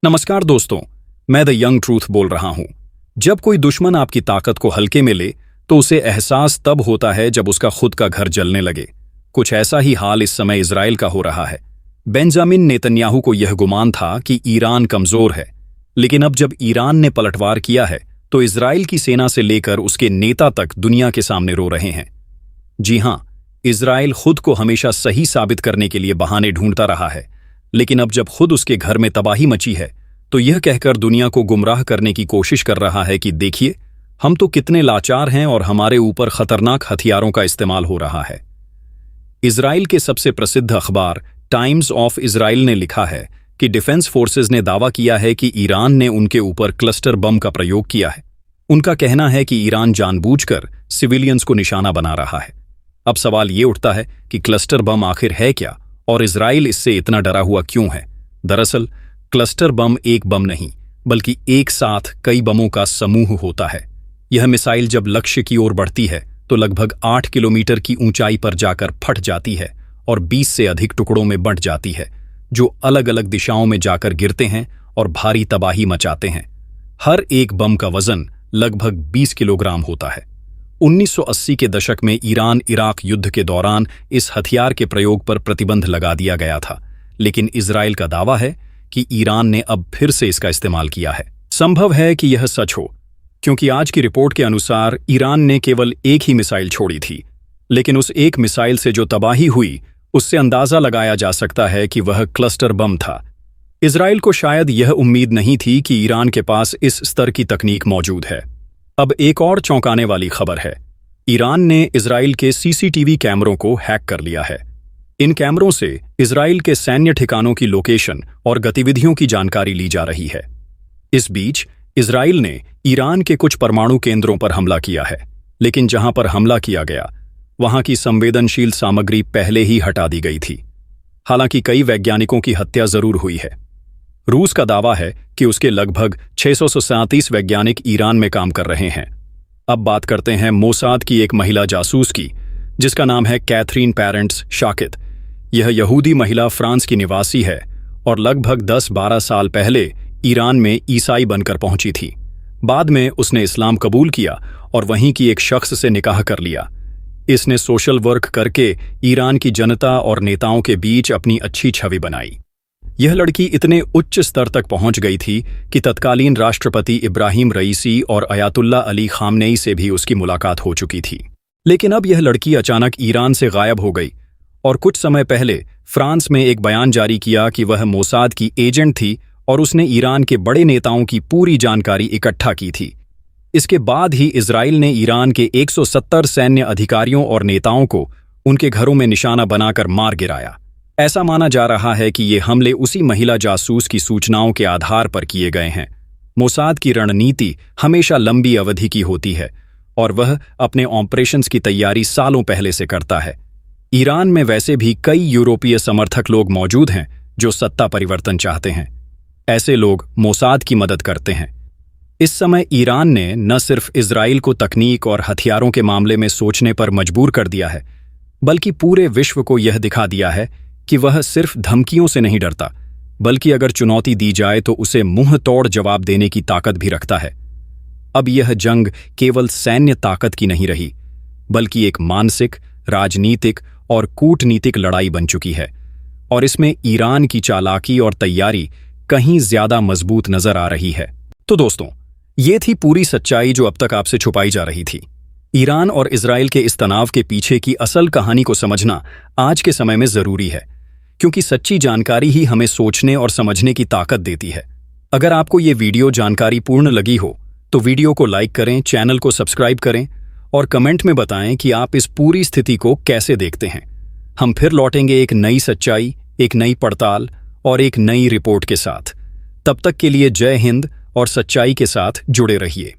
नमस्कार दोस्तों, मैं द यंग ट्रूथ बोल रहा हूं। जब कोई दुश्मन आपकी ताकत को हल्के में ले तो उसे एहसास तब होता है जब उसका खुद का घर जलने लगे। कुछ ऐसा ही हाल इस समय इजराइल का हो रहा है। बेंजामिन नेतन्याहू को यह गुमान था कि ईरान कमजोर है, लेकिन अब जब ईरान ने पलटवार किया है तो इजराइल की सेना से लेकर उसके नेता तक दुनिया के सामने रो रहे हैं। जी हां, इजराइल खुद को हमेशा सही साबित करने के लिए बहाने ढूंढता रहा है, लेकिन अब जब खुद उसके घर में तबाही मची है तो यह कहकर दुनिया को गुमराह करने की कोशिश कर रहा है कि देखिए, हम तो कितने लाचार हैं और हमारे ऊपर खतरनाक हथियारों का इस्तेमाल हो रहा है। इजराइल के सबसे प्रसिद्ध अखबार टाइम्स ऑफ इजराइल ने लिखा है कि डिफेंस फोर्सेज ने दावा किया है कि ईरान ने उनके ऊपर क्लस्टर बम का प्रयोग किया है। उनका कहना है कि ईरान जानबूझकर सिविलियंस को निशाना बना रहा है। अब सवाल ये उठता है कि क्लस्टर बम आखिर है क्या और इजराइल इससे इतना डरा हुआ क्यों है। दरअसल क्लस्टर बम एक बम नहीं, बल्कि एक साथ कई बमों का समूह होता है। यह मिसाइल जब लक्ष्य की ओर बढ़ती है तो लगभग 8 किलोमीटर की ऊंचाई पर जाकर फट जाती है और 20 से अधिक टुकड़ों में बंट जाती है, जो अलग अलग दिशाओं में जाकर गिरते हैं और भारी तबाही मचाते हैं। हर एक बम का वजन लगभग 20 किलोग्राम होता है। 1980 के दशक में ईरान इराक युद्ध के दौरान इस हथियार के प्रयोग पर प्रतिबंध लगा दिया गया था, लेकिन इजराइल का दावा है कि ईरान ने अब फिर से इसका इस्तेमाल किया है। संभव है कि यह सच हो, क्योंकि आज की रिपोर्ट के अनुसार ईरान ने केवल एक ही मिसाइल छोड़ी थी, लेकिन उस एक मिसाइल से जो तबाही हुई उससे अंदाजा लगाया जा सकता है कि वह क्लस्टर बम था। इजराइल को शायद यह उम्मीद नहीं थी कि ईरान के पास इस स्तर की तकनीक मौजूद है। अब एक और चौंकाने वाली खबर है। ईरान ने इजराइल के सीसीटीवी कैमरों को हैक कर लिया है। इन कैमरों से इजराइल के सैन्य ठिकानों की लोकेशन और गतिविधियों की जानकारी ली जा रही है। इस बीच इजराइल ने ईरान के कुछ परमाणु केंद्रों पर हमला किया है, लेकिन जहां पर हमला किया गया वहां की संवेदनशील सामग्री पहले ही हटा दी गई थी। हालांकि कई वैज्ञानिकों की हत्या जरूर हुई है। रूस का दावा है कि उसके लगभग 637 वैज्ञानिक ईरान में काम कर रहे हैं। अब बात करते हैं मोसाद की एक महिला जासूस की, जिसका नाम है कैथरीन पेरेंट्स शाकित। यह यहूदी महिला फ्रांस की निवासी है और लगभग 10-12 साल पहले ईरान में ईसाई बनकर पहुंची थी। बाद में उसने इस्लाम कबूल किया और वहीं की एक शख्स से निकाह कर लिया। इसने सोशल वर्क करके ईरान की जनता और नेताओं के बीच अपनी अच्छी छवि बनाई। यह लड़की इतने उच्च स्तर तक पहुंच गई थी कि तत्कालीन राष्ट्रपति इब्राहिम रईसी और अयातुल्ला अली खामनेई से भी उसकी मुलाकात हो चुकी थी। लेकिन अब यह लड़की अचानक ईरान से गायब हो गई और कुछ समय पहले फ्रांस में एक बयान जारी किया कि वह मोसाद की एजेंट थी और उसने ईरान के बड़े नेताओं की पूरी जानकारी इकट्ठा की थी। इसके बाद ही इजराइल ने ईरान के 170 सैन्य अधिकारियों और नेताओं को उनके घरों में निशाना बनाकर मार गिराया। ऐसा माना जा रहा है कि ये हमले उसी महिला जासूस की सूचनाओं के आधार पर किए गए हैं। मोसाद की रणनीति हमेशा लंबी अवधि की होती है और वह अपने ऑपरेशंस की तैयारी सालों पहले से करता है। ईरान में वैसे भी कई यूरोपीय समर्थक लोग मौजूद हैं जो सत्ता परिवर्तन चाहते हैं। ऐसे लोग मोसाद की मदद करते हैं। इस समय ईरान ने न सिर्फ इजराइल को तकनीक और हथियारों के मामले में सोचने पर मजबूर कर दिया है, बल्कि पूरे विश्व को यह दिखा दिया है कि वह सिर्फ धमकियों से नहीं डरता, बल्कि अगर चुनौती दी जाए तो उसे मुंह तोड़ जवाब देने की ताकत भी रखता है। अब यह जंग केवल सैन्य ताकत की नहीं रही, बल्कि एक मानसिक, राजनीतिक और कूटनीतिक लड़ाई बन चुकी है, और इसमें ईरान की चालाकी और तैयारी कहीं ज्यादा मजबूत नजर आ रही है। तो दोस्तों, ये थी पूरी सच्चाई जो अब तक आपसे छुपाई जा रही थी। ईरान और इजराइल के इस तनाव के पीछे की असल कहानी को समझना आज के समय में जरूरी है, क्योंकि सच्ची जानकारी ही हमें सोचने और समझने की ताकत देती है। अगर आपको ये वीडियो जानकारी पूर्ण लगी हो तो वीडियो को लाइक करें, चैनल को सब्सक्राइब करें और कमेंट में बताएं कि आप इस पूरी स्थिति को कैसे देखते हैं। हम फिर लौटेंगे एक नई सच्चाई, एक नई पड़ताल और एक नई रिपोर्ट के साथ। तब तक के लिए जय हिंद और सच्चाई के साथ जुड़े रहिए।